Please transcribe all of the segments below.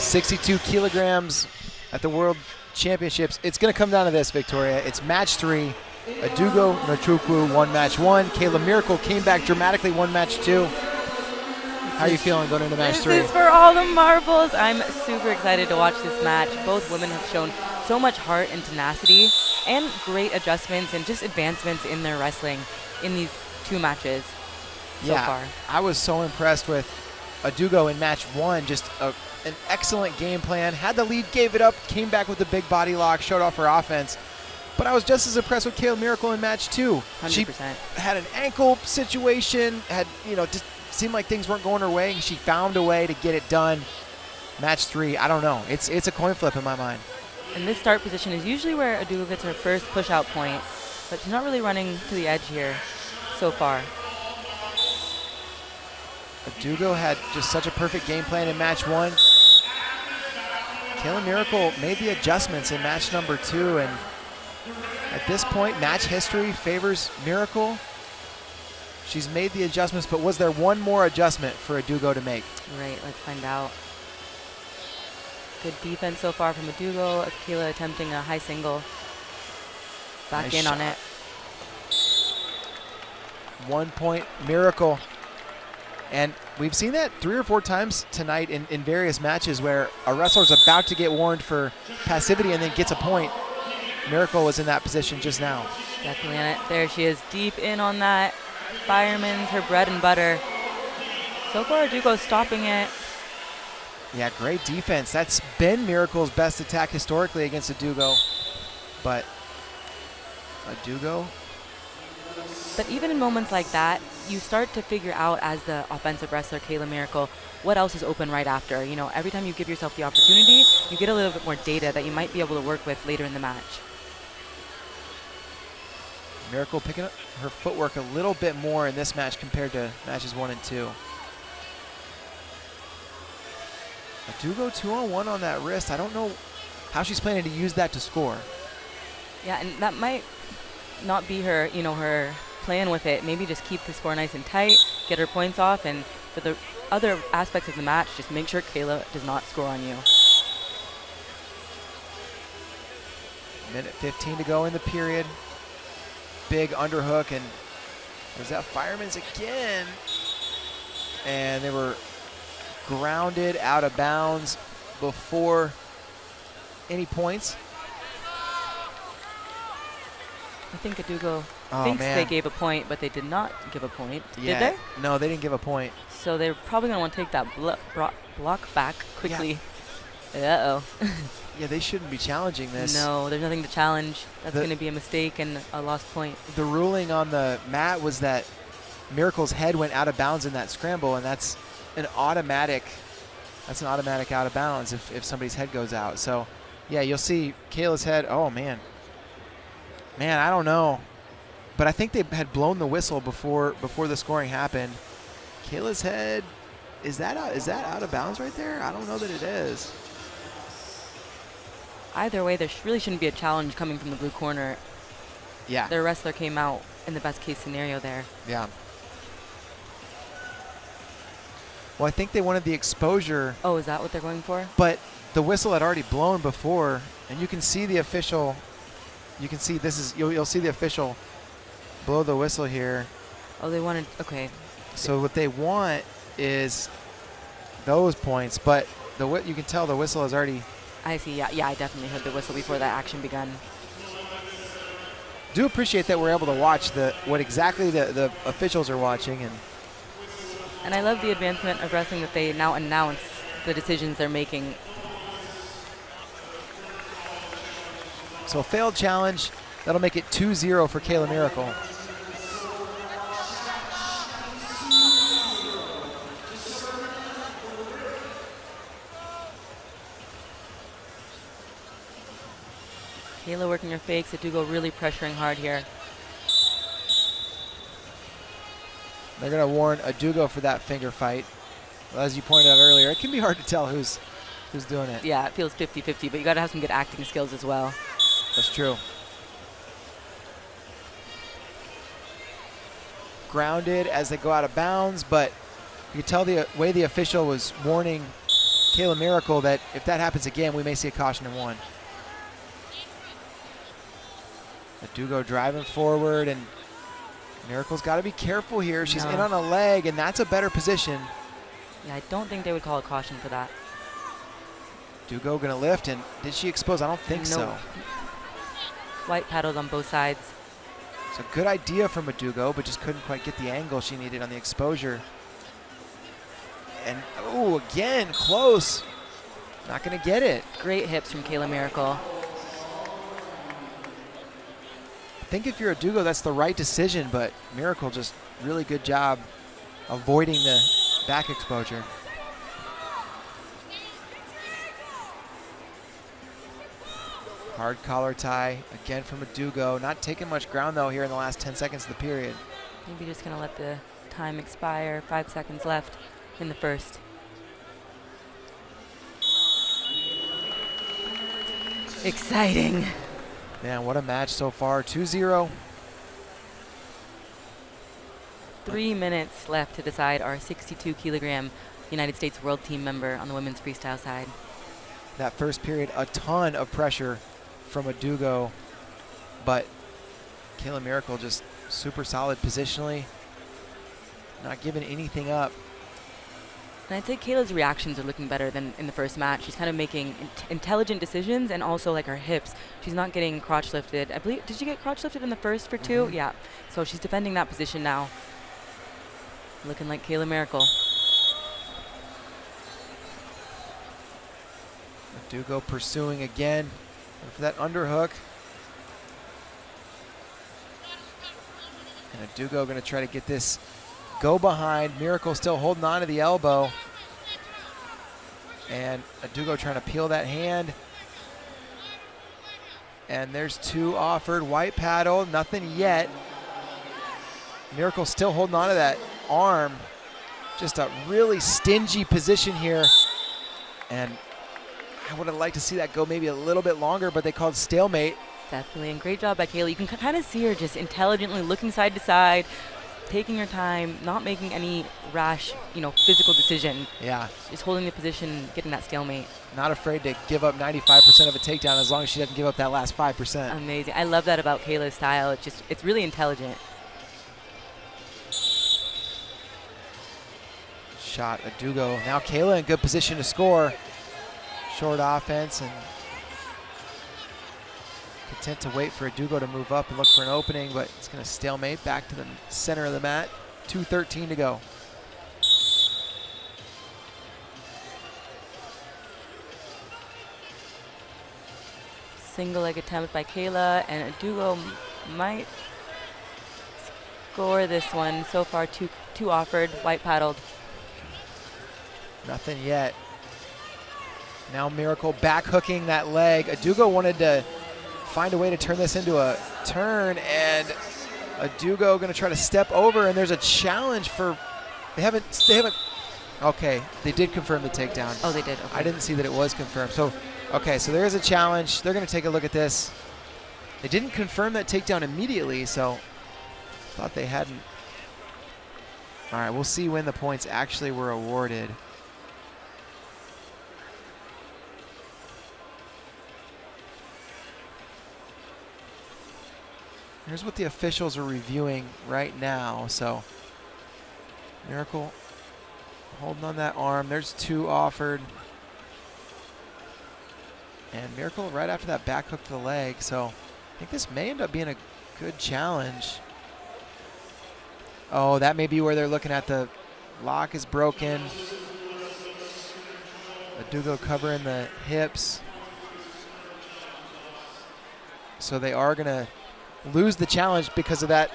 62 kilograms at the World Championships. It's going to come down to this, Victoria. It's match 3. Adaugo, Nwachukwu won match 1. Kayla Miracle came back dramatically, won match 2. How are you feeling going into match 3? This is for all the marbles. I'm super excited to watch this match. Both women have shown so much heart and tenacity and great adjustments and just advancements in their wrestling in these 2 matches so far. I was so impressed with Adaugo in match 1. Just an excellent game plan. Had the lead, gave it up, came back with a big body lock, showed off her offense. But I was just as impressed with Kayla Miracle in match 2. 100%. She had an ankle situation, had, just seemed like things weren't going her way, and she found a way to get it done. Match 3, I don't know. It's a coin flip in my mind. And this start position is usually where Adaugo gets her first push-out point, but she's not really running to the edge here so far. Adaugo had just such a perfect game plan in match 1. Kayla Miracle made the adjustments in match number 2, and at this point, match history favors Miracle. She's made the adjustments, but was there one more adjustment for Adaugo to make? Right, let's find out. Good defense so far from Adaugo. Kayla attempting a high single. Back Nice in on shot. it. 1 point Miracle. And we've seen that 3 or 4 times tonight in various matches where a wrestler's about to get warned for passivity and then gets a point. Miracle was in that position just now. Definitely on it. There she is, deep in on that. Fireman's her bread and butter. So far, Adaugo stopping it. Yeah, great defense. That's been Miracle's best attack historically against Adaugo. But Adaugo. But even in moments like that, you start to figure out as the offensive wrestler, Kayla Miracle, what else is open right after. Every time you give yourself the opportunity, you get a little bit more data that you might be able to work with later in the match. Miracle picking up her footwork a little bit more in this match compared to matches 1 and 2. Adaugo 2-on-1 on that wrist. I don't know how she's planning to use that to score. Yeah, and that might not be her, her plan with it. Maybe just keep the score nice and tight, get her points off, and for the other aspects of the match, just make sure Kayla does not score on you. Minute 15 to go in the period. Big underhook, and there's that Fireman's again. And they were grounded out of bounds before any points. I think Adaugo thinks they gave a point, but they did not give a point. Yeah. Did they? No, they didn't give a point. So they're probably going to want to take that block back quickly. Yeah. Uh-oh. Yeah, they shouldn't be challenging this. No, there's nothing to challenge. That's going to be a mistake and a lost point. The ruling on the mat was that Miracle's head went out of bounds in that scramble, and that's an automatic out of bounds if somebody's head goes out. So, yeah, you'll see Kayla's head. Oh, man. Man, I don't know. But I think they had blown the whistle before the scoring happened. Kayla's head, is that out of bounds right there? I don't know that it is. Either way, there really shouldn't be a challenge coming from the blue corner. Yeah. Their wrestler came out in the best case scenario there. Yeah. Well, I think they wanted the exposure. Oh, is that what they're going for? But the whistle had already blown before, and you can see the official. You can see this is you'll see the official blow the whistle here. Oh, they wanted. Okay. So what they want is those points, but you can tell the whistle has already. I see. Yeah, I definitely heard the whistle before that action begun. Do appreciate that we're able to watch what exactly the officials are watching, and I love the advancement of wrestling that they now announce the decisions they're making. So a failed challenge, that'll make it 2-0 for Kayla Miracle. Kayla working her fakes, Adaugo really pressuring hard here. They're going to warn Adaugo for that finger fight. Well, as you pointed out earlier, it can be hard to tell who's doing it. Yeah, it feels 50-50, but you got to have some good acting skills as well. That's true. Grounded as they go out of bounds, but you can tell the way the official was warning Kayla Miracle that if that happens again, we may see a caution in 1. Adaugo driving forward, and Miracle's got to be careful here. She's in on a leg, and that's a better position. Yeah, I don't think they would call a caution for that. Adaugo going to lift, and did she expose? I don't think so. White paddled on both sides. It's a good idea from Adaugo, but just couldn't quite get the angle she needed on the exposure. And, oh, again, close. Not going to get it. Great hips from Kayla Miracle. I think if you're Adaugo, that's the right decision, but Miracle just really good job avoiding the back exposure. Hard collar tie, again from Adaugo. Not taking much ground, though, here in the last 10 seconds of the period. Maybe just going to let the time expire. 5 seconds left in the first. Exciting. Man, what a match so far. 2-0. 3 minutes left to decide our 62-kilogram United States World Team member on the women's freestyle side. That first period, a ton of pressure from Adaugo, but Kayla Miracle just super solid positionally, not giving anything up. And I'd say Kayla's reactions are looking better than in the first match. She's kind of making intelligent decisions, and also like her hips. She's not getting crotch lifted. I believe, did she get crotch lifted in the first for 2? Yeah. So she's defending that position now. Looking like Kayla Miracle. Adaugo pursuing again for that underhook. And Adaugo going to try to get this go behind. Miracle still holding on to the elbow. And Adaugo trying to peel that hand. And there's 2 offered. White paddle, nothing yet. Miracle still holding on to that arm. Just a really stingy position here. And I would have liked to see that go maybe a little bit longer, but they called stalemate. Definitely, and great job by Kayla. You can kind of see her just intelligently looking side to side, taking her time, not making any rash, physical decision. Yeah. Just holding the position, getting that stalemate. Not afraid to give up 95% of a takedown as long as she doesn't give up that last 5%. Amazing. I love that about Kayla's style. It's really intelligent. Shot Adaugo. Now Kayla in good position to score. Short offense and content to wait for Adaugo to move up and look for an opening, but it's going to stalemate back to the center of the mat. 2:13 to go. Single leg attempt by Kayla, and Adaugo might score this one. So far, two offered, white paddled. Nothing yet. Now Miracle back hooking that leg. Adaugo wanted to find a way to turn this into a turn, and Adaugo going to try to step over, and there's a challenge for, they haven't, okay, they did confirm the takedown. Oh, they did, okay. I didn't see that it was confirmed. So, okay, so there is a challenge. They're going to take a look at this. They didn't confirm that takedown immediately, so thought they hadn't. All right, we'll see when the points actually were awarded. Here's what the officials are reviewing right now. So Miracle holding on that arm. There's 2 offered. And Miracle right after that back hook to the leg. So I think this may end up being a good challenge. Oh, that may be where they're looking at the lock is broken. Adaugo covering the hips. So they are going to lose the challenge because of that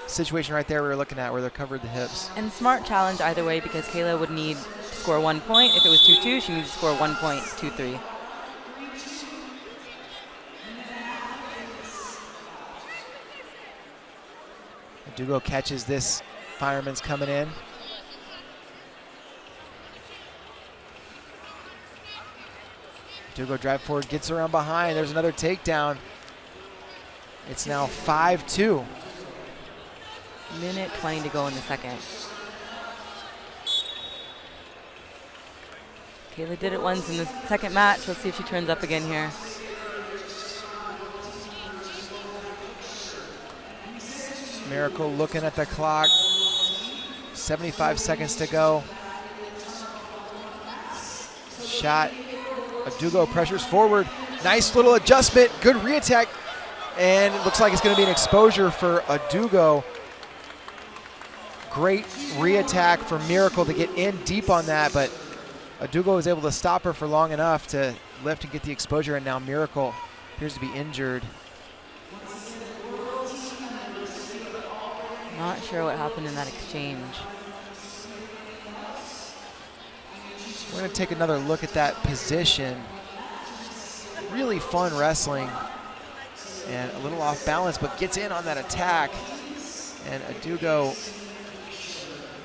situation right there we were looking at where they're covered the hips. And smart challenge either way, because Kayla would need to score 1 point. If it was 2-2, she needs to score 1.23. Adaugo catches this. Fireman's coming in. Adaugo drive forward, gets around behind. There's another takedown. It's now 5-2. Minute 20 to go in the second. Kayla did it once in the second match. Let's see if she turns up again here. Miracle looking at the clock. 75 seconds to go. Shot. Adaugo pressures forward. Nice little adjustment. Good re-attack. And it looks like it's going to be an exposure for Adaugo. Great re-attack for Miracle to get in deep on that, but Adaugo was able to stop her for long enough to lift and get the exposure, and now Miracle appears to be injured. Not sure what happened in that exchange. We're going to take another look at that position. Really fun wrestling, and a little off balance, but gets in on that attack. And Adaugo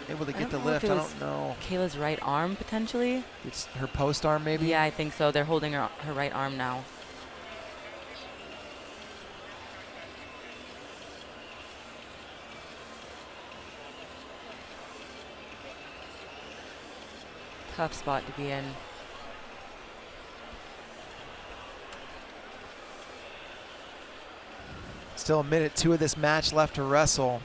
able to get the lift. I don't know. Kayla's right arm, potentially? It's her post arm, maybe? Yeah, I think so. They're holding her right arm now. Tough spot to be in. Still a minute 2 of this match left to wrestle.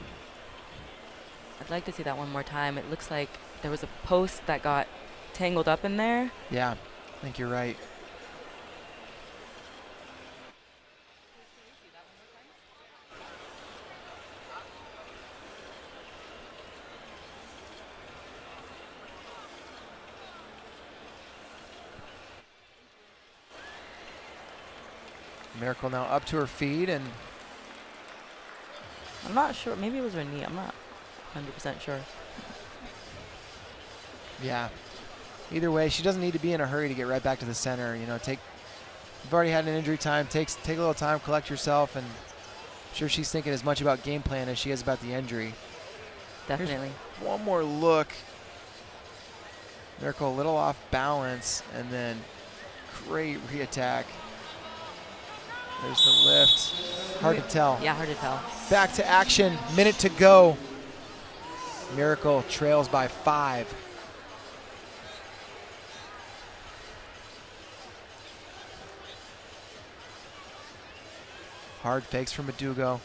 I'd like to see that one more time. It looks like there was a post that got tangled up in there. Yeah, I think you're right. Miracle now up to her feet, and I'm not sure. Maybe it was her knee. I'm not 100% sure. yeah. Either way, she doesn't need to be in a hurry to get right back to the center. You know, you've already had an injury time. Take a little time, collect yourself, and I'm sure she's thinking as much about game plan as she is about the injury. Definitely. Here's one more look. Miracle a little off balance, and then great re-attack. There's the lift. Hard to tell. Yeah, hard to tell. Back to action. Minute to go. Miracle trails by 5. Hard fakes from Adaugo.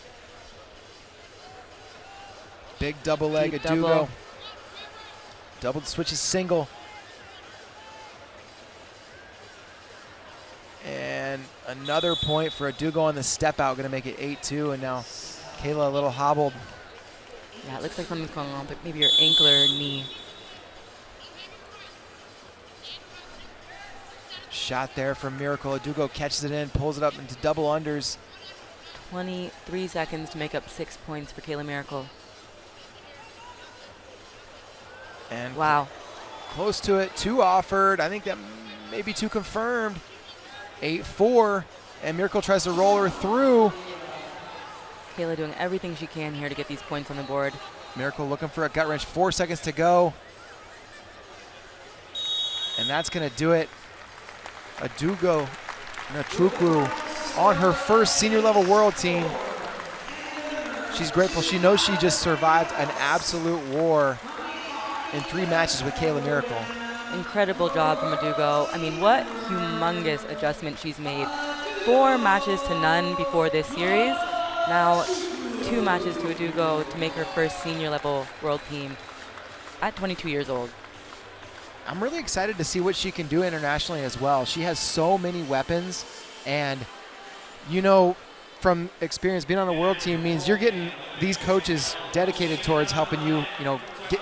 Big double leg Deep Adaugo. double. Double switches single. And another point for Adaugo on the step out, going to make it 8-2, and now Kayla a little hobbled. Yeah, it looks like something's going on, but maybe your ankle or knee. Shot there from Miracle. Adaugo catches it in, pulls it up into double unders. 23 seconds to make up 6 points for Kayla Miracle. And wow. Close to it. 2 offered. I think that may be 2 confirmed. 8-4, and Miracle tries to roll her through. Kayla doing everything she can here to get these points on the board. Miracle looking for a gut wrench. 4 seconds to go. And that's going to do it. Adaugo Nwachukwu on her first senior level world team. She's grateful. She knows she just survived an absolute war in 3 matches with Kayla Miracle. Incredible job from Adaugo. I mean, what humongous adjustment she's made. 4 matches to none before this series. Now 2 matches to Adaugo to make her first senior level world team at 22 years old. I'm really excited to see what she can do internationally as well. She has so many weapons, and you know, from experience, being on a world team means you're getting these coaches dedicated towards helping you, get